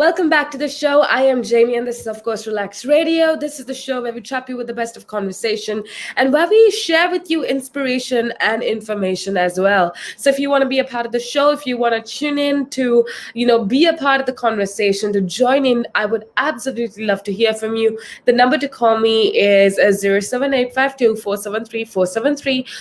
Welcome back to the show. I am Jamie, and this is, of course, Relax Radio. This is the show where we trap you with the best of conversation and where we share with you inspiration and information as well. So, if you want to be a part of the show, if you want to tune in to, be a part of the conversation, to join in, I would absolutely love to hear from you. The number to call me is 07852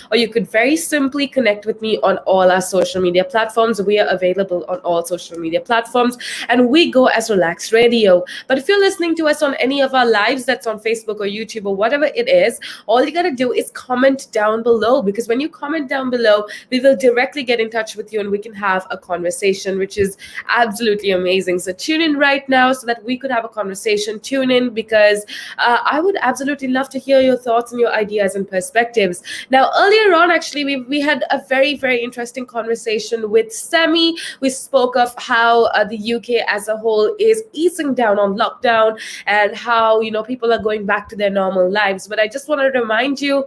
or you could very simply connect with me on all our social media platforms. We are available on all social media platforms, and we go as Relax Radio. But if you're listening to us on any of our lives that's on Facebook or YouTube or whatever it is, all you got to do is comment down below, because when you comment down below, we will directly get in touch with you and we can have a conversation, which is absolutely amazing. So tune in right now so that we could have a conversation. Tune in because I would absolutely love to hear your thoughts and your ideas and perspectives. Now, earlier on, actually, we had a very, very interesting conversation with Sammy. We spoke of how the UK as a whole is easing down on lockdown and how, people are going back to their normal lives. But I just want to remind you,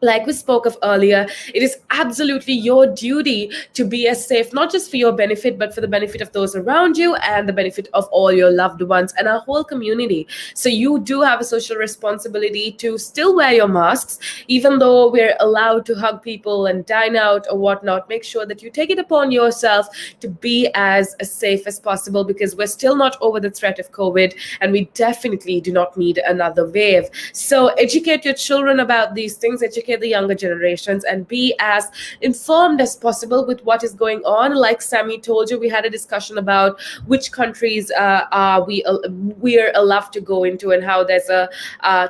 like we spoke of earlier, it is absolutely your duty to be as safe, not just for your benefit, but for the benefit of those around you and the benefit of all your loved ones and our whole community. So you do have a social responsibility to still wear your masks, even though we're allowed to hug people and dine out or whatnot. Make sure that you take it upon yourself to be as safe as possible, because we're still not over the threat of COVID, and we definitely do not need another wave. So educate your children about these things, educate the younger generations, and be as informed as possible with what is going on. Like Sammy told you, we had a discussion about which countries we are allowed to go into, and how there's a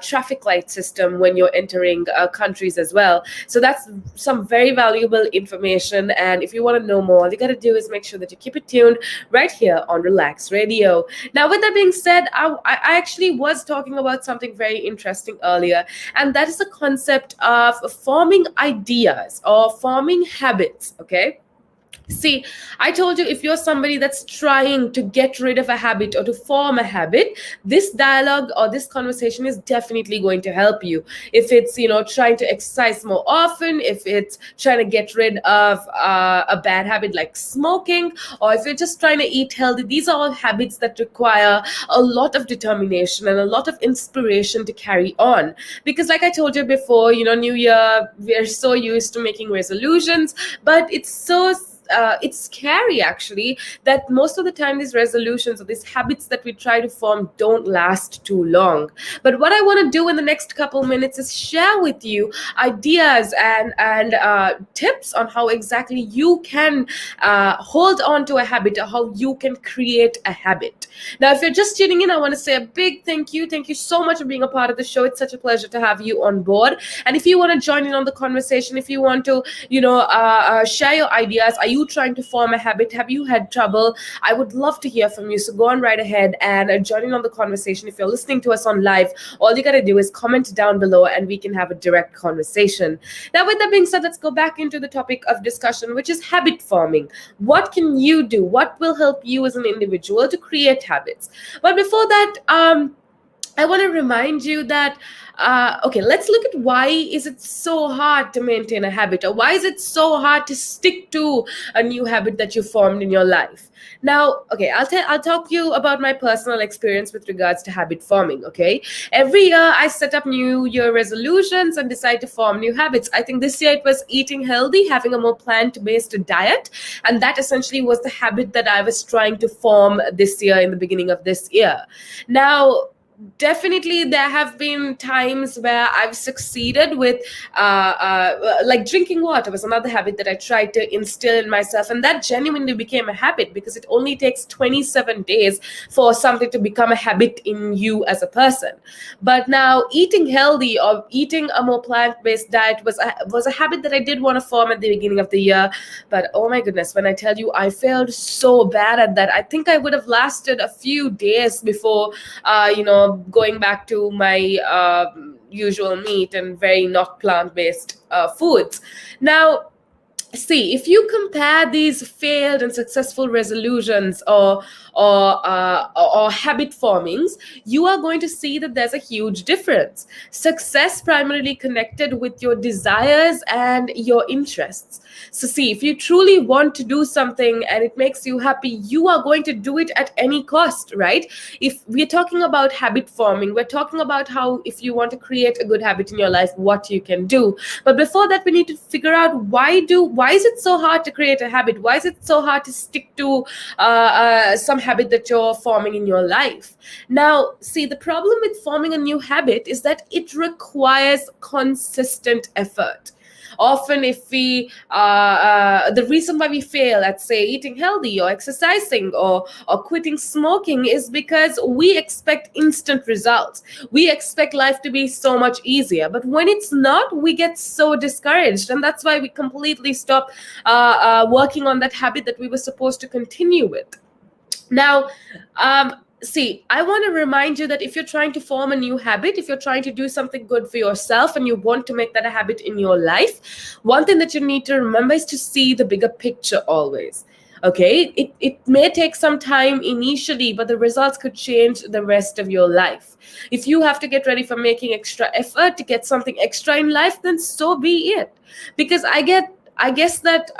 traffic light system when you're entering countries as well. So that's some very valuable information, and if you want to know more, all you got to do is make sure that you keep it tuned right here on Relax Radio. Now, with that being said, I actually was talking about something very interesting earlier, and that is the concept of forming ideas or forming habits. Okay. See, I told you, if you're somebody that's trying to get rid of a habit or to form a habit, this dialogue or this conversation is definitely going to help you. If it's, trying to exercise more often, if it's trying to get rid of a bad habit like smoking, or if you're just trying to eat healthy, these are all habits that require a lot of determination and a lot of inspiration to carry on. Because like I told you before, New Year, we're so used to making resolutions, but it's scary actually that most of the time these resolutions or these habits that we try to form don't last too long. But what I want to do in the next couple minutes is share with you ideas and tips on how exactly you can hold on to a habit, or how you can create a habit. Now, if you're just tuning in, I want to say a big thank you. Thank you so much for being a part of the show. It's such a pleasure to have you on board. And if you want to join in on the conversation, if you want to, share your ideas, are you trying to form a habit? Have you had trouble? I would love to hear from you. So go on right ahead and join in on the conversation. If you're listening to us on live, all you got to do is comment down below and we can have a direct conversation. Now, with that being said, let's go back into the topic of discussion, which is habit forming. What can you do? What will help you as an individual to create habits? But before that, I want to remind you that okay, let's look at why is it so hard to maintain a habit, or why is it so hard to stick to a new habit that you formed in your life. Now, okay, I'll talk to you about my personal experience with regards to habit forming. Okay, every year I set up New Year resolutions and decide to form new habits. I think this year it was eating healthy, having a more plant-based diet, and that essentially was the habit that I was trying to form this year, in the beginning of this year. Now, definitely there have been times where I've succeeded with like drinking water was another habit that I tried to instill in myself, and that genuinely became a habit, because it only takes 27 days for something to become a habit in you as a person. But now, eating healthy or eating a more plant-based diet was a habit that I did want to form at the beginning of the year. But oh my goodness, when I tell you, I failed so bad at that. I think I would have lasted a few days before going back to my usual meat and very not plant-based foods. Now, See, if you compare these failed and successful resolutions or habit formings, you are going to see that there's a huge difference. Success primarily connected with your desires and your interests. So see, if you truly want to do something and it makes you happy, you are going to do it at any cost, right? If we're talking about habit forming, we're talking about how, if you want to create a good habit in your life, what you can do. But before that, we need to figure out why is it so hard to create a habit? Why is it so hard to stick to some habit that you're forming in your life? Now, see, the problem with forming a new habit is that it requires consistent effort. Often, if we the reason why we fail at, say, eating healthy or exercising or quitting smoking is because we expect instant results. We expect life to be so much easier, but when it's not, we get so discouraged, and that's why we completely stop working on that habit that we were supposed to continue with. Now, see, I want to remind you that if you're trying to form a new habit, if you're trying to do something good for yourself and you want to make that a habit in your life, one thing that you need to remember is to see the bigger picture always. Okay, it may take some time initially, but the results could change the rest of your life. If you have to get ready for making extra effort to get something extra in life, then so be it. Because I guess that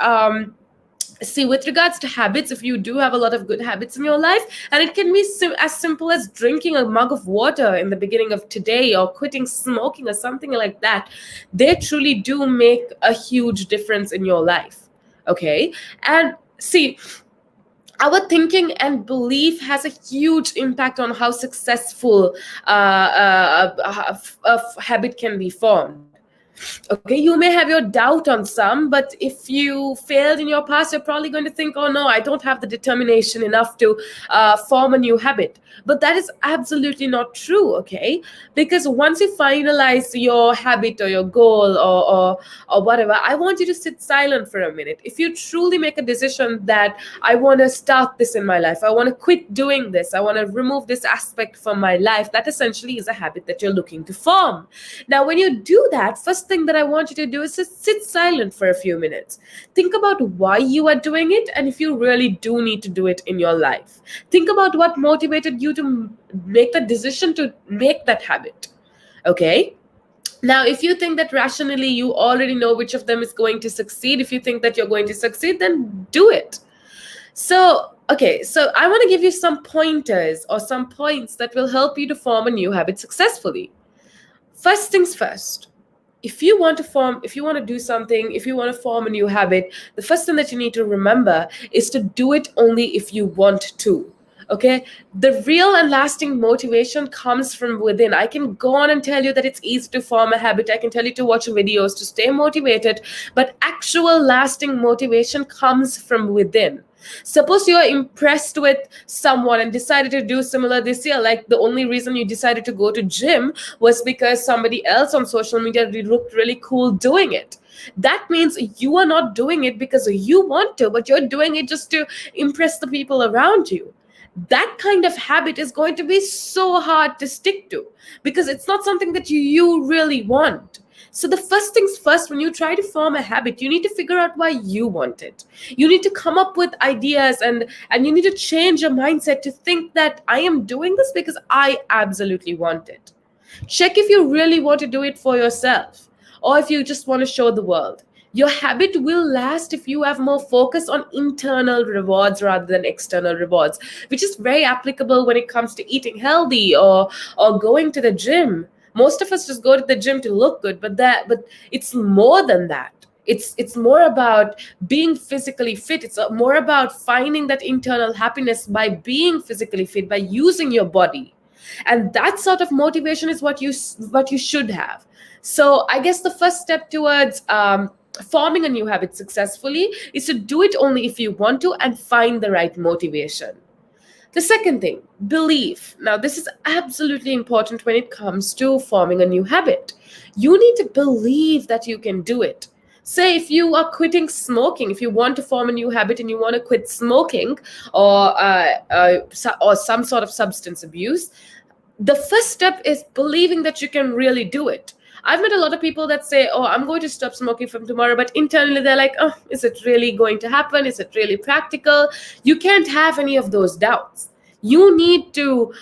see, with regards to habits, if you do have a lot of good habits in your life, and it can be as simple as drinking a mug of water in the beginning of today or quitting smoking or something like that, they truly do make a huge difference in your life. Okay, and see, our thinking and belief has a huge impact on how successful a habit can be formed. Okay, you may have your doubt on some, but if you failed in your past, you're probably going to think, oh no, I don't have the determination enough to form a new habit. But that is absolutely not true, okay? Because once you finalize your habit or your goal or whatever, I want you to sit silent for a minute. If you truly make a decision that I want to start this in my life, I want to quit doing this, I want to remove this aspect from my life, that essentially is a habit that you're looking to form. Now, when you do that, first thing that I want you to do is just sit silent for a few minutes. Think about why you are doing it and if you really do need to do it in your life. Think about what motivated you to make the decision to make that habit. Okay? Now, if you think that rationally you already know which of them is going to succeed, if you think that you're going to succeed, then do it. So, okay, so I want to give you some pointers or some points that will help you to form a new habit successfully. First things first, if you want to do something, if you want to form a new habit, the first thing that you need to remember is to do it only if you want to. Okay, the real and lasting motivation comes from within. I can go on and tell you that it's easy to form a habit. I can tell you to watch videos to stay motivated, but actual lasting motivation comes from within. Suppose you're impressed with someone and decided to do similar this year. Like the only reason you decided to go to gym was because somebody else on social media looked really cool doing it. That means you are not doing it because you want to, but you're doing it just to impress the people around you. That kind of habit is going to be so hard to stick to because it's not something that you really want. So the first things first, when you try to form a habit, you need to figure out why you want it. You need to come up with ideas and you need to change your mindset to think that I am doing this because I absolutely want it. Check if you really want to do it for yourself or if you just want to show the world. Your habit will last if you have more focus on internal rewards rather than external rewards, which is very applicable when it comes to eating healthy or going to the gym. Most of us just go to the gym to look good, but it's more than that. It's more about being physically fit. It's more about finding that internal happiness by being physically fit, by using your body. And that sort of motivation is what you should have. So I guess the first step towards forming a new habit successfully is to do it only if you want to and find the right motivation. The second thing, belief. Now, this is absolutely important when it comes to forming a new habit. You need to believe that you can do it. Say if you are quitting smoking, if you want to form a new habit and you want to quit smoking or some sort of substance abuse, the first step is believing that you can really do it. I've met a lot of people that say, oh, I'm going to stop smoking from tomorrow, but internally they're like, oh, is it really going to happen? Is it really practical? You can't have any of those doubts. You need to,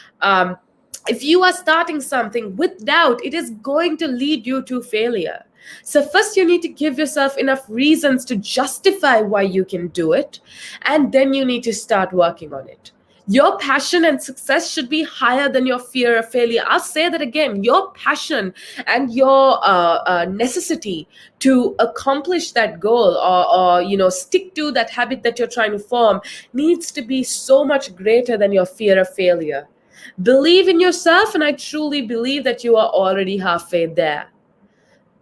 if you are starting something with doubt, it is going to lead you to failure. So first you need to give yourself enough reasons to justify why you can do it, and then you need to start working on it. Your passion and success should be higher than your fear of failure. I'll say that again. Your passion and your necessity to accomplish that goal, or stick to that habit that you're trying to form, needs to be so much greater than your fear of failure. Believe in yourself, and I truly believe that you are already halfway there.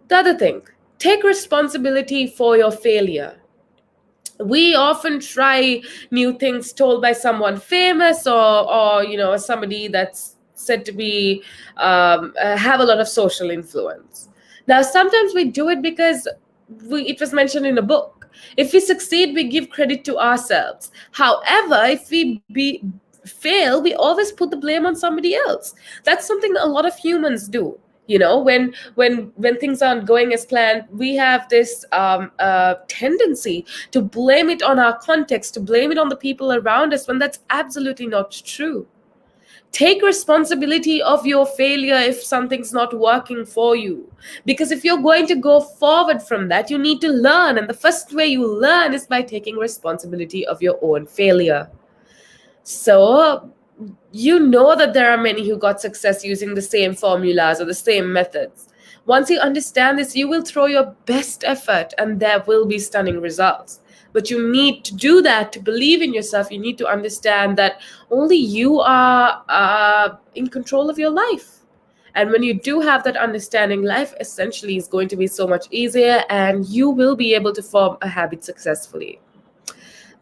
The other thing, take responsibility for your failure. We often try new things told by someone famous, or somebody that's said to be have a lot of social influence. Now sometimes we do it because it was mentioned in a book. If we succeed, we give credit to ourselves. However, if we fail, we always put the blame on somebody else. That's something a lot of humans do. When things aren't going as planned, we have this tendency to blame it on our context, to blame it on the people around us, when that's absolutely not true. Take responsibility of your failure if something's not working for you, because if you're going to go forward from that, you need to learn, and the first way you learn is by taking responsibility of your own failure. So you know that there are many who got success using the same formulas or the same methods. Once you understand this, you will throw your best effort and there will be stunning results. But you need to do that to believe in yourself. You need to understand that only you are in control of your life. And when you do have that understanding, life essentially is going to be so much easier, and you will be able to form a habit successfully.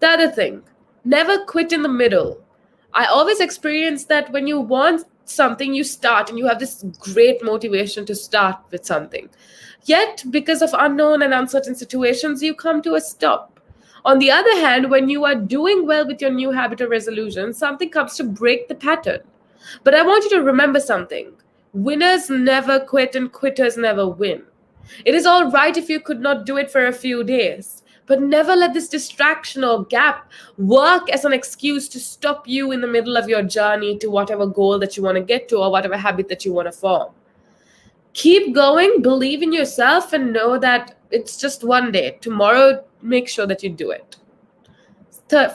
The other thing, never quit in the middle. I always experience that when you want something, you start and you have this great motivation to start with something. Yet, because of unknown and uncertain situations, you come to a stop. On the other hand, when you are doing well with your new habit or resolution, something comes to break the pattern. But I want you to remember something. Winners never quit and quitters never win. It is all right if you could not do it for a few days, but never let this distraction or gap work as an excuse to stop you in the middle of your journey to whatever goal that you want to get to or whatever habit that you want to form. Keep going, believe in yourself, and know that it's just one day. Tomorrow, make sure that you do it.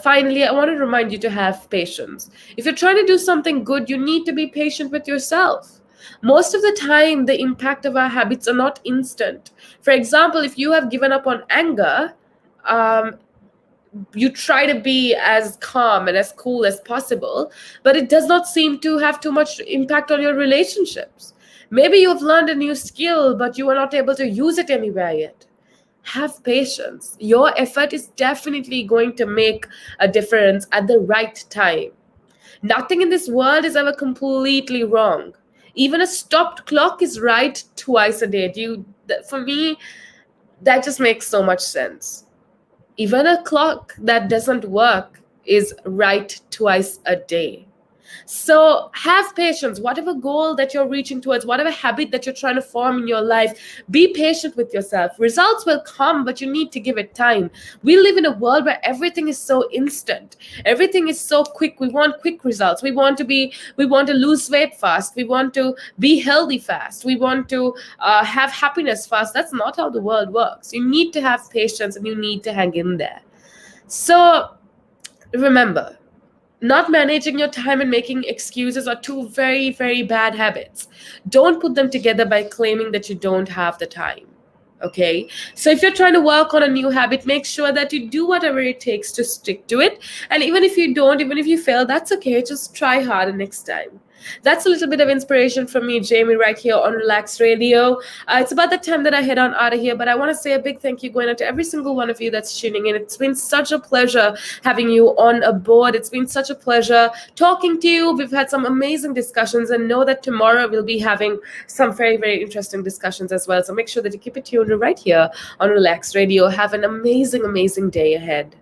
Finally, I want to remind you to have patience. If you're trying to do something good, you need to be patient with yourself. Most of the time, the impact of our habits are not instant. For example, if you have given up on anger, you try to be as calm and as cool as possible, but it does not seem to have too much impact on your relationships. Maybe you've learned a new skill, but you are not able to use it anywhere yet. Have patience. Your effort is definitely going to make a difference at the right time. Nothing in this world is ever completely wrong. Even a stopped clock is right twice a day. For me, that just makes so much sense. Even a clock that doesn't work is right twice a day. So have patience. Whatever goal that you're reaching towards, whatever habit that you're trying to form in your life, be patient with yourself. Results will come, but you need to give it time. We live in a world where everything is so instant. Everything is so quick. We want quick results. We want to lose weight fast. We want to be healthy fast. We want to have happiness fast. That's not how the world works. You need to have patience and you need to hang in there. So remember, not managing your time and making excuses are two very, very bad habits. Don't put them together by claiming that you don't have the time. Okay? So if you're trying to work on a new habit, make sure that you do whatever it takes to stick to it. And even if you don't, even if you fail, that's okay. Just try harder next time. That's a little bit of inspiration from me, Jamie, right here on Relaks Radio. It's about the time that I head on out of here, but I want to say a big thank you going out to every single one of you that's tuning in. It's been such a pleasure having you on a board. It's been such a pleasure talking to you. We've had some amazing discussions, and know that tomorrow we'll be having some very, very interesting discussions as well. So make sure that you keep it tuned right here on Relaks Radio. Have an amazing, amazing day ahead.